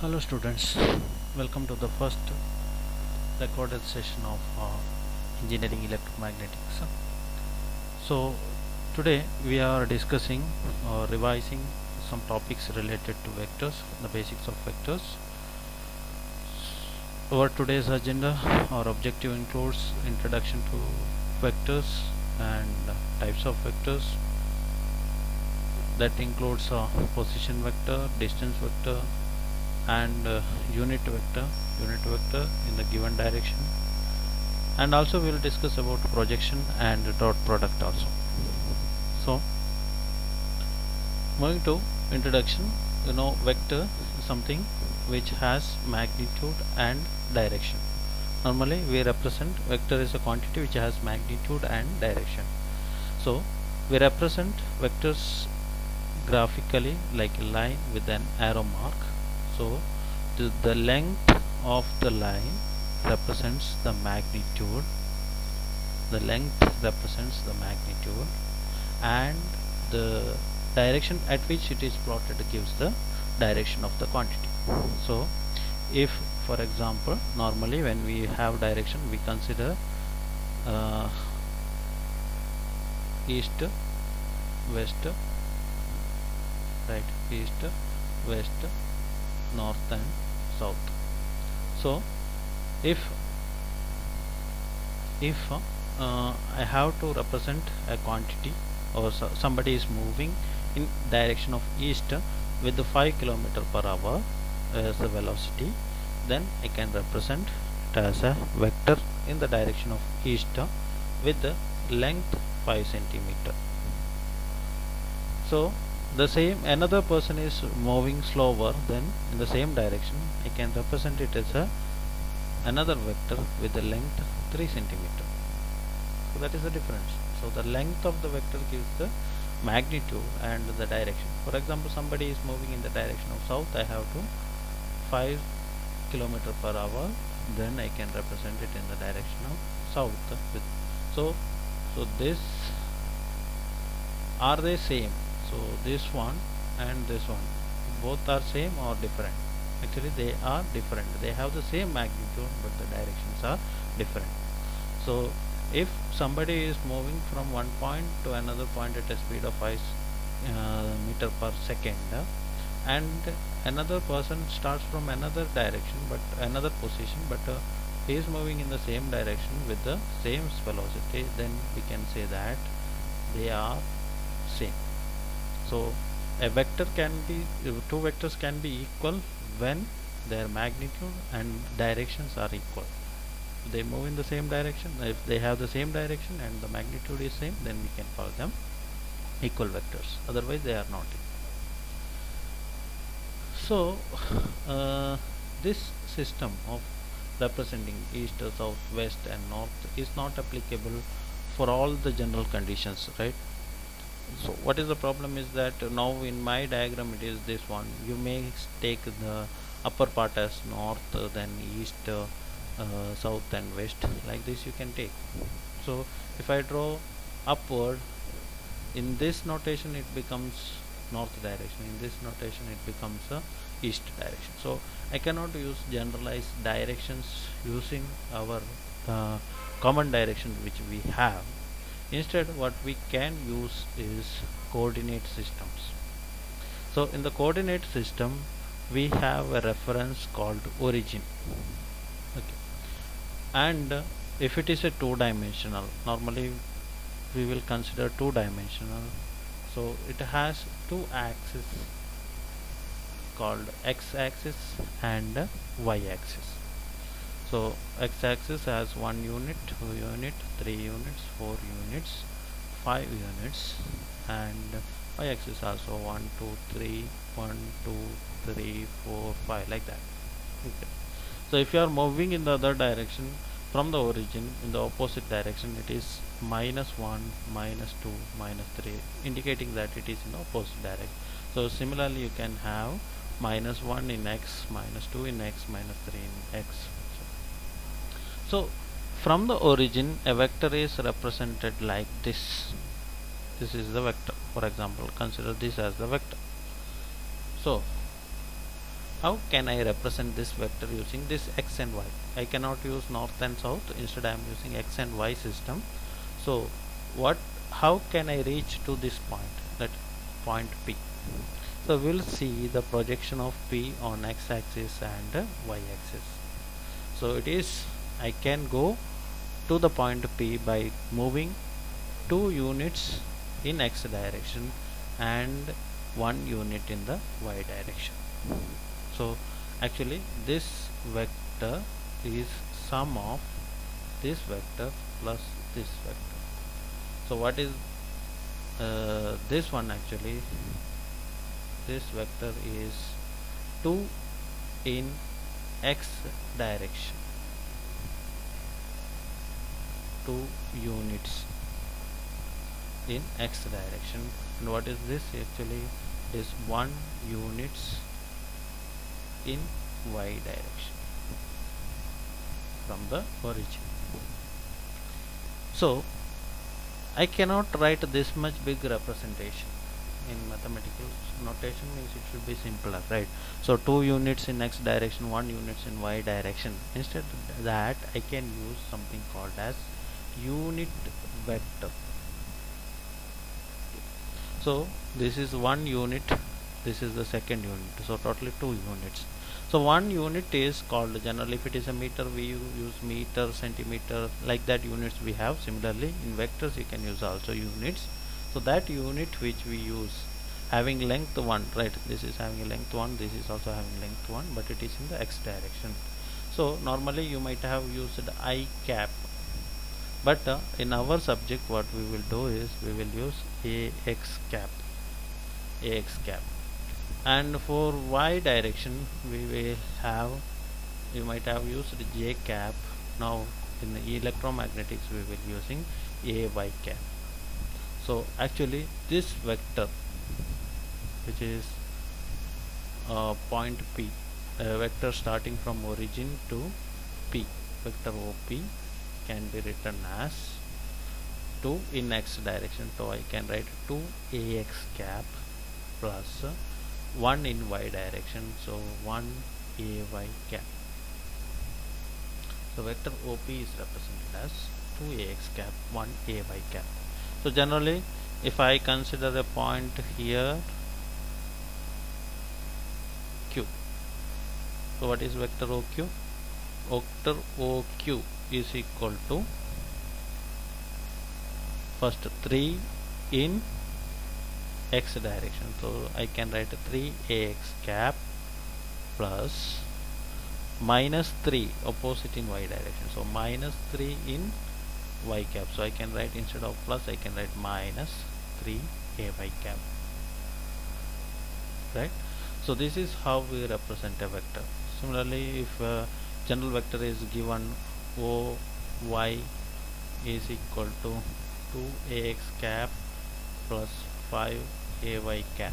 Hello students, welcome to the first recorded session of engineering electromagnetics. So today we are discussing or revising some topics related to vectors, the basics of vectors. Our today's agenda or objective includes introduction to vectors and types of vectors. That includes position vector, distance vector, and unit vector in the given direction, and also we will discuss about projection and dot product also. So moving to introduction, vector is something which has magnitude and direction. Normally we represent vector is a quantity which has magnitude and direction. So we represent vectors graphically like a line with an arrow mark. So the length of the line represents the magnitude, and the direction at which it is plotted gives the direction of the quantity. So if, for example, normally when we have direction we consider east, west, right, east, west, north and south. So if I have to represent a quantity, or somebody is moving in direction of east with the 5 km per hour as the velocity, then I can represent it as a vector in the direction of east with the length 5 centimeter. So the same another person is moving slower, then in the same direction I can represent it as another vector with the length 3 centimeter. So that is the difference. So the length of the vector gives the magnitude and the direction. For example, somebody is moving in the direction of south, I have to 5 km per hour, then I can represent it in the direction of south with, so this, are they same? So this one and this one, both are same or different? Actually they are different. They have the same magnitude but the directions are different. So if somebody is moving from one point to another point at a speed of 5 meter per second, and another person starts from another direction but another position, but he is moving in the same direction with the same velocity, then we can say that they are same. So a vector can be, two vectors can be equal when their magnitude and directions are equal. They move in the same direction. If they have the same direction and the magnitude is same, then we can call them equal vectors. Otherwise they are not equal. So this system of representing east, south, west and north is not applicable for all the general conditions, right? So what is the problem is that now in my diagram it is this one. You may take the upper part as north, then east, south and west, like this you can take. So if I draw upward, in this notation it becomes north direction, in this notation it becomes east direction. So I cannot use generalized directions using our common direction which we have. Instead what we can use is coordinate systems. So in the coordinate system we have a reference called origin, okay, and if it is a two-dimensional, normally we will consider two-dimensional, so it has two axes called x-axis and y-axis. So x-axis has 1 unit, 2 unit, 3 units, 4 units, 5 units, and y-axis also 1, 2, 3, 1, 2, 3, 4, 5, like that. Okay. So if you are moving in the other direction from the origin in the opposite direction, it is -1, -2, -3, indicating that it is in the opposite direction. So similarly you can have -1 in x, -2 in x, -3 in x. So from the origin a vector is represented like this. This is the vector. For example, consider this as the vector. So how can I represent this vector using this x and y? I cannot use north and south, instead I am using x and y system. So what, how can I reach to this point, that point P? So we'll see the projection of P on x-axis and y-axis. So it is, I can go to the point P by moving 2 units in x direction and 1 unit in the y direction. So actually this vector is sum of this vector plus this vector. So what is this one? Actually this vector is 2 in x direction, 2 units in x direction, and what is this? Actually is 1 units in y direction from the origin. So I cannot write this much big representation. In mathematical notation means it should be simpler, right? So 2 units in x direction, 1 units in y direction. Instead of that, I can use something called as unit vector. So this is 1 unit, this is the second unit, so totally 2 units. So 1 unit is called, generally if it is a meter we use meter, centimeter, like that units we have. Similarly in vectors you can use also units. So that unit which we use having length 1, right, this is having a length 1, this is also having length 1, but it is in the x direction. So normally you might have used I cap, but in our subject what we will do is we will use ax cap, and for y direction we will have, you might have used j cap. Now in the electromagnetics we will using ay cap. So actually this vector which is point P, vector starting from origin to P, vector OP, can be written as 2 in x direction. So I can write 2 ax cap plus 1 in y direction, so 1 ay cap. So vector OP is represented as 2 ax cap, 1 ay cap. So generally if I consider a point here Q, so what is vector OQ? Vector OQ is equal to first 3 in x direction, so I can write 3 ax cap plus minus 3 opposite in y direction, so minus 3 in y cap. So I can write, instead of plus I can write minus 3 ay cap, right? So this is how we represent a vector. Similarly if general vector is given OY is equal to 2 ax cap plus 5 ay cap,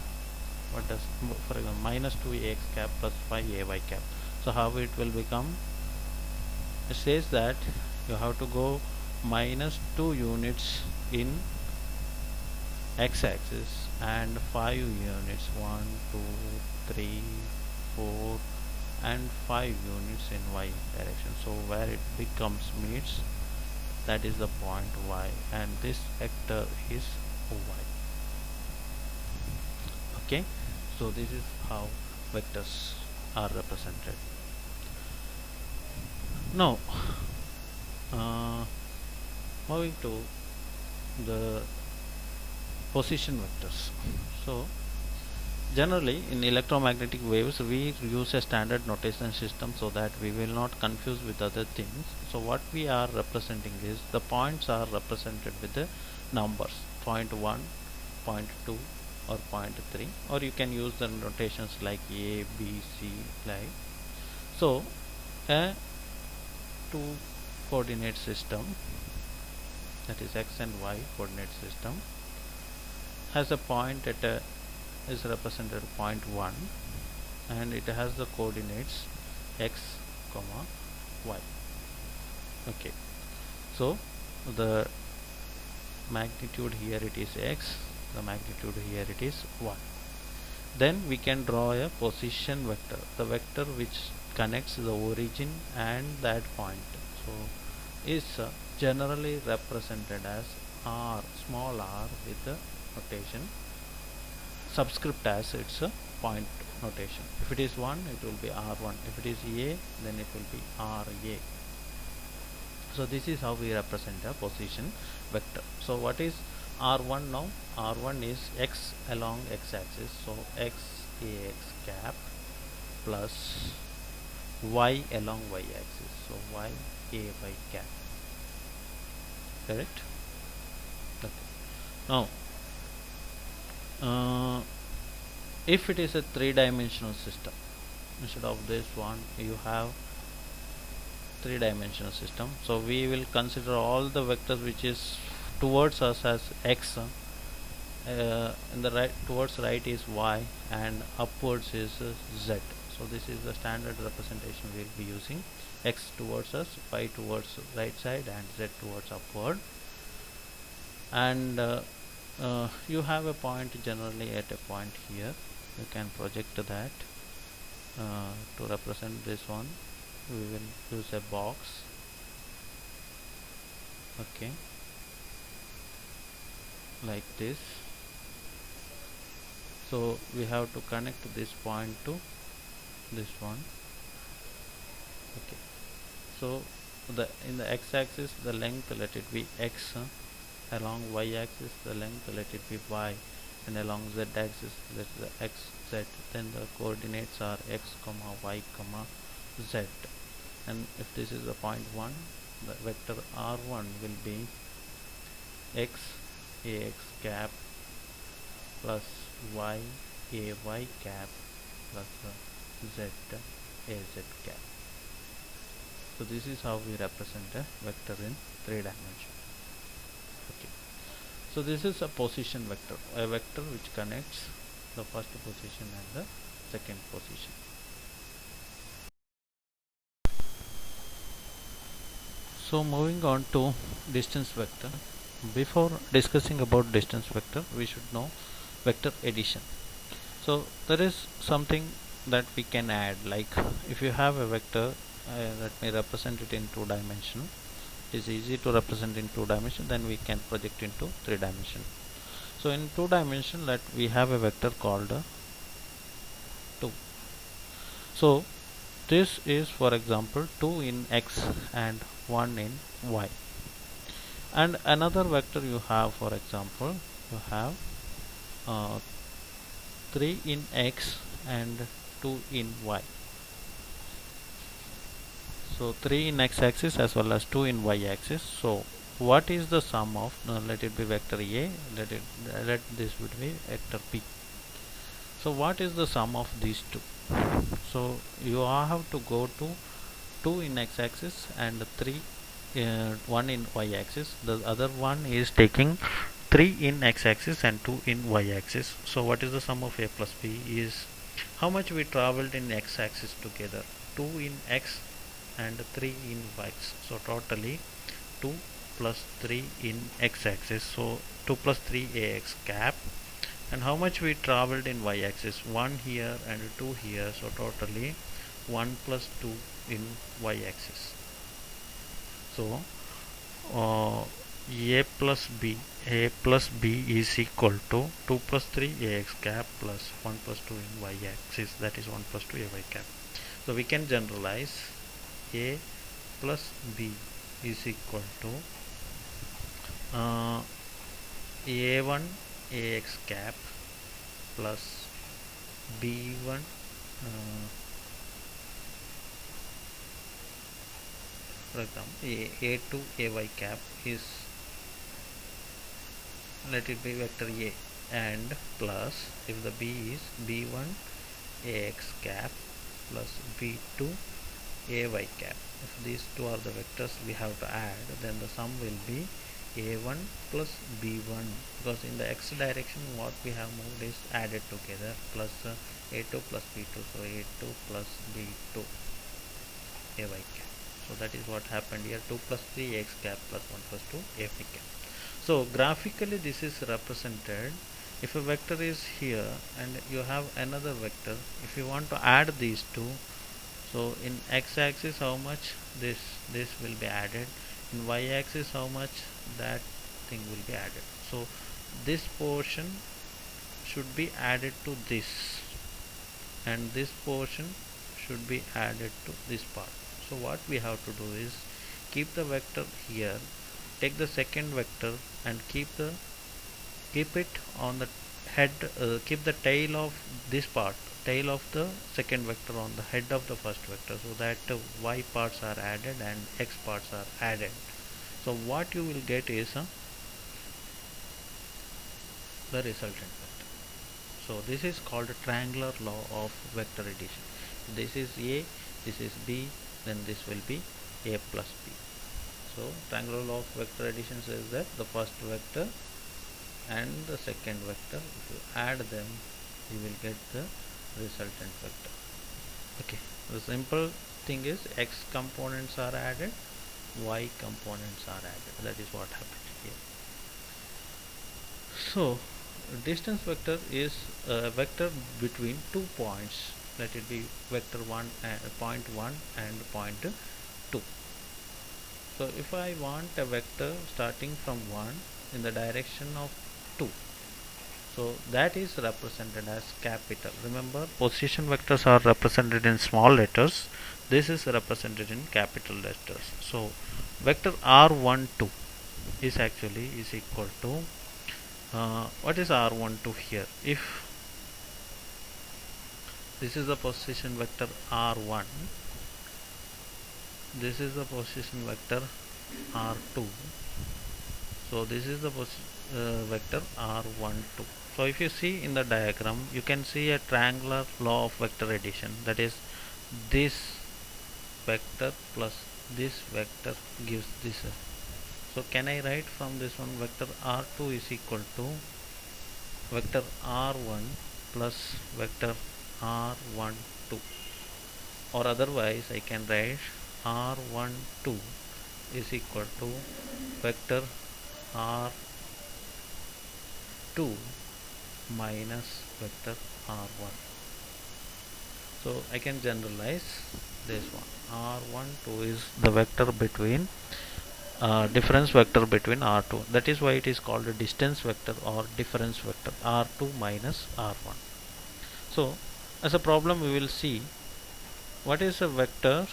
what does, for example, minus 2 ax cap plus 5 ay cap. So how it will become? It says that you have to go minus 2 units in x-axis and 5 units, 1 2 3 4 and 5 units in y direction. So where it becomes meets, that is the point y, and this vector is y. Okay, so this is how vectors are represented. Now moving to the position vectors. So generally in electromagnetic waves we use a standard notation system so that we will not confuse with other things. So what we are representing is, the points are represented with the numbers 0.1, 0.2 or 0.3, or you can use the notations like A, B, C, like. So a 2 coordinate system, that is x and y coordinate system, has a point at a, is represented 0.1, and it has the coordinates x comma y. Okay, so the magnitude here it is x, the magnitude here it is y. Then we can draw a position vector, the vector which connects the origin and that point. So is generally represented as r, small r, with the notation subscript as its point notation. If it is 1, it will be r1. If it is a, then it will be ra. So this is how we represent a position vector. So what is r1 now? R1 is x along x-axis, so x ax cap plus y along y-axis, so y ay cap. Correct? Okay. Now, if it is a three-dimensional system, instead of this one, you have three-dimensional system. So we will consider all the vectors which is towards us as x, in the right towards right is y, and upwards is z. So this is the standard representation we will be using: x towards us, y towards right side, and z towards upward. And you have a point generally at a point here. You can project that to represent this one. We will use a box. Okay, like this. So we have to connect this point to this one. Okay, so in the x-axis the length, let it be x, along y-axis the length, let it be y, and along z-axis let the x, z. Then the coordinates are x comma y comma z. And if this is the point 1, the vector r1 will be x ax cap plus y ay cap plus z az cap. So this is how we represent a vector in 3 dimensions. Okay. So this is a position vector, a vector which connects the first position and the second position. So moving on to distance vector. Before discussing about distance vector, we should know vector addition. So there is something that we can add, like if you have a vector, let me represent it in 2 dimension. It is easy to represent in 2 dimension, then we can project into 3 dimension. So in 2 dimension, let we have a vector called 2. So this is, for example, 2 in x and 1 in y. And another vector you have, for example, you have 3 in x and 2 in y. So 3 in x-axis as well as 2 in y-axis. So what is the sum of, let it be vector a, let this would be vector b. So what is the sum of these two? So you have to go to 2 in x-axis and 1 in y-axis. The other one is taking 3 in x-axis and 2 in y-axis. So what is the sum of a plus b is how much we traveled in x-axis together, 2 in x and 3 in y. So totally 2 plus 3 in x-axis, so 2 plus 3 ax cap. And how much we traveled in y-axis, 1 here and 2 here, so totally 1 plus 2 in y-axis. So a plus b is equal to 2 plus 3 ax cap plus 1 plus 2 in y-axis, that is 1 plus 2 ay cap. So we can generalize a plus b is equal to a1 ax cap plus b1 for example a2 ay cap is, let it be vector a, and plus if the b is b1 ax cap plus b2 ay cap. If these two are the vectors we have to add, then the sum will be a1 plus b1, because in the x direction what we have moved is added together, plus a2 plus b2, so a2 plus b2 ay cap. So that is what happened here, 2 plus 3 x cap plus 1 plus 2 ay cap. So graphically this is represented if a vector is here and you have another vector, if you want to add these two, so in x-axis how much this will be added, in y-axis how much that thing will be added. So this portion should be added to this, and this portion should be added to this part. So what we have to do is keep the vector here, take the second vector and keep it on the head, keep the tail of this part, tail of the second vector on the head of the first vector, so that y parts are added and x parts are added. So what you will get is the resultant vector. So this is called a triangular law of vector addition. This is a, this is b, then this will be a plus b. So triangular law of vector addition says that the first vector and the second vector, if you add them, you will get the resultant vector. Okay, the simple thing is x components are added, y components are added. That is what happened here. So distance vector is a vector between 2 points, let it be vector 1 and point 1 and point 2. So if I want a vector starting from 1 in the direction of 2, so that is represented as capital. Remember, position vectors are represented in small letters, this is represented in capital letters. So vector r12 is actually is equal to what is r12 here? If this is the position vector r1, this is the position vector r2, so this is the vector r12. So if you see in the diagram, you can see a triangular law of vector addition, that is this vector plus this vector gives this. So can I write from this one, vector r2 is equal to vector r1 plus vector r12, or otherwise I can write r12 is equal to vector r2 minus vector r1. So I can generalize this one. r12 is the vector between difference vector between r2, that is why it is called a distance vector or difference vector, r2 minus r1. So as a problem we will see what is a vector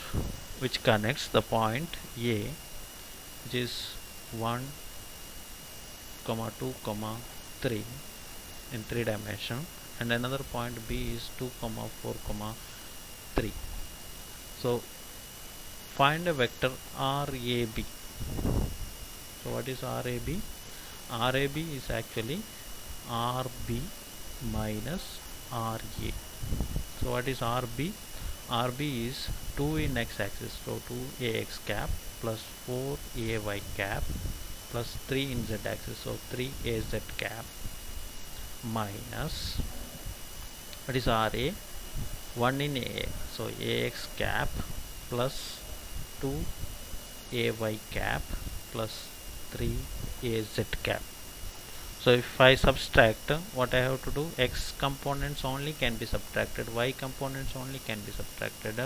which connects the point A, which is 1, 2, 3 in 3 dimension, and another point B is 2, 4, 3. So find a vector RAB. So what is RAB? RAB is actually RB minus RA. So what is RB? RB is 2 in x-axis, so 2ax cap plus 4ay cap plus 3 in z-axis, so 3az cap minus what is RA? 1 in a, so ax cap plus 2ay cap plus 3az cap. So if I subtract, what I have to do, x components only can be subtracted, y components only can be subtracted,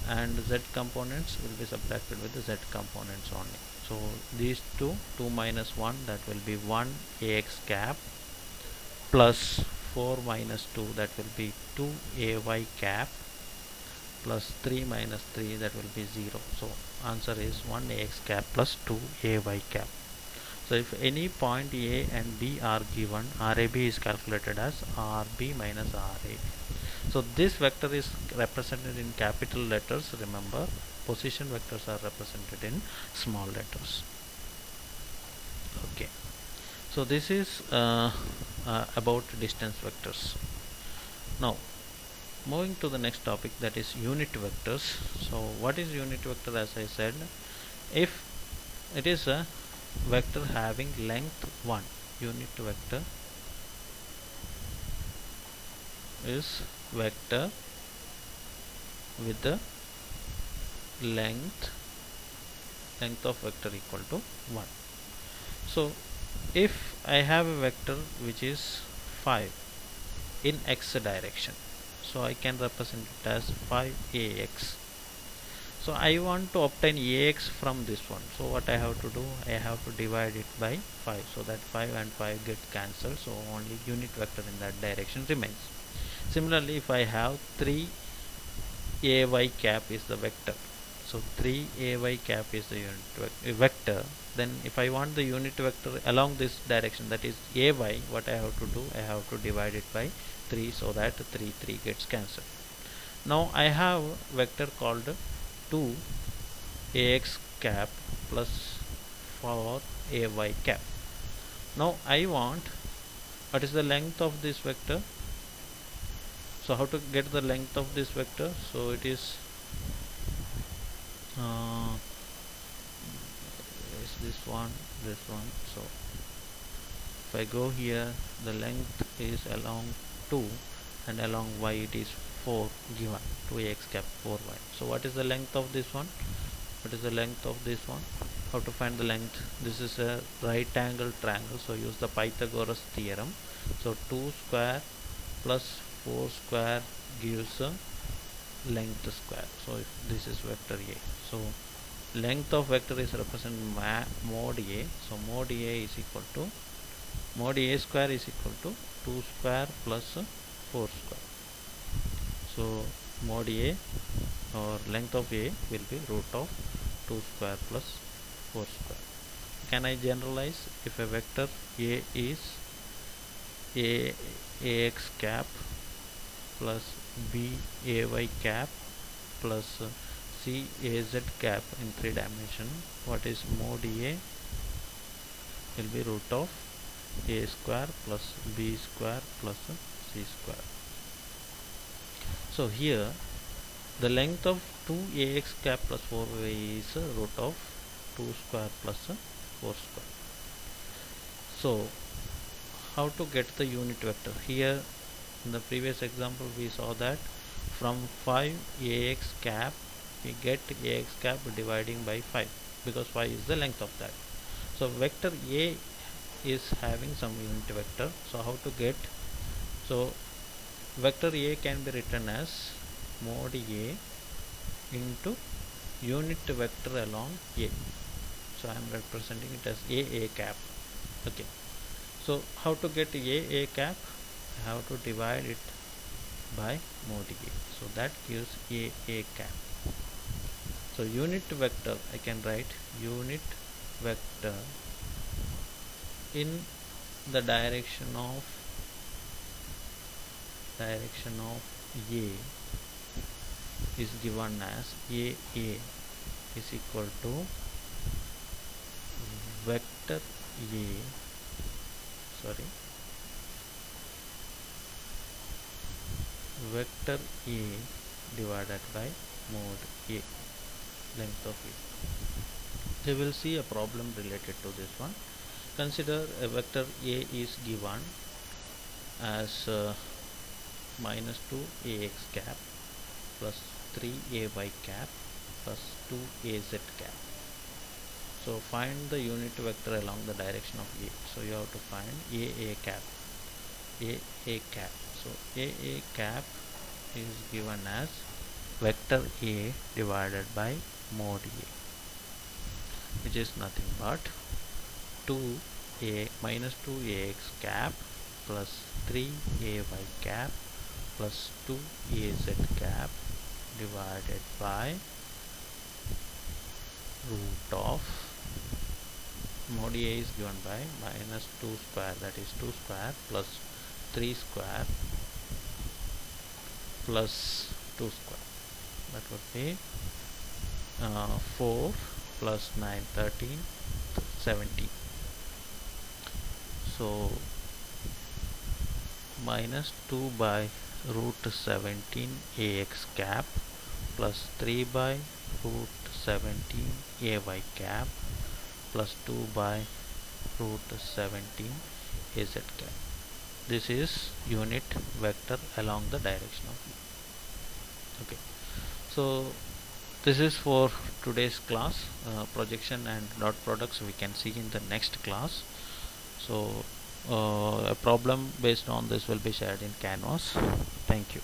and z components will be subtracted with the z components only. So these two, 2 minus 1, that will be 1 ax cap plus 4 minus 2, that will be 2 ay cap plus 3 minus 3, that will be 0. So answer is 1 ax cap plus 2 ay cap. So if any point A and B are given, RAB is calculated as RB minus RA. So this vector is represented in capital letters. Remember, position vectors are represented in small letters. Okay. So this is about distance vectors. Now moving to the next topic, that is unit vectors. So what is unit vector? As I said, if it is a vector having length 1, unit vector is vector with the length of vector equal to 1. So if I have a vector which is 5 in x direction, so I can represent it as 5ax. So I want to obtain ax from this one, so what I have to do, I have to divide it by 5, so that 5 and 5 get cancelled, so only unit vector in that direction remains. Similarly, if I have 3 ay cap is the vector, so 3 ay cap is the unit vector, then if I want the unit vector along this direction, that is ay, what I have to do, I have to divide it by 3, so that 3 gets cancelled. Now I have vector called 2 ax cap plus 4 ay cap. Now I want what is the length of this vector. So how to get the length of this vector? So it is this one. So if I go here, the length is along 2 and along y it is 4 given, 2ax cap 4y. So what is the length of this one? What is the length of this one? How to find the length? This is a right angle triangle, so use the Pythagoras theorem. So 2 square plus 4 square gives a length square. So if this is vector A, so length of vector is represented mod A. So mod A is equal to mod A square is equal to 2 square plus 4 square. So mod A or length of A will be root of 2 square plus 4 square. Can I generalize? If a vector A is ax cap plus bay cap plus caz cap in 3 dimension, what is mod A will be root of a square plus b square plus c square. So here the length of 2ax cap plus 4y is root of 2 square plus 4 square. So how to get the unit vector? Here in the previous example we saw that from 5ax cap we get ax cap dividing by 5, because 5 is the length of that. So vector A is having some unit vector. So how to get? So vector A can be written as mod A into unit vector along A. So I am representing it as a cap. Okay. So how to get a cap? I have to divide it by mod A. So that gives a cap. So unit vector, I can write unit vector in the direction of A is given as a is equal to vector vector A divided by mod A, length of A. You will see a problem related to this one. Consider a vector A is given as minus 2ax cap plus 3ay cap plus 2az cap. So find the unit vector along the direction of A. So you have to find a cap. So a cap is given as vector A divided by mod A, which is nothing but 2a minus 2ax cap plus 3ay cap plus 2az cap divided by root of mod A is given by minus 2 square, that is 2 square plus 3 square plus 2 square, that would be 4 plus 9 13 17. So minus 2 by root 17 ax cap plus 3 by root 17 ay cap plus 2 by root 17 az cap. This is unit vector along the direction of E. Okay, so this is for today's class. Projection and dot products we can see in the next class. So a problem based on this will be shared in Canvas. Thank you.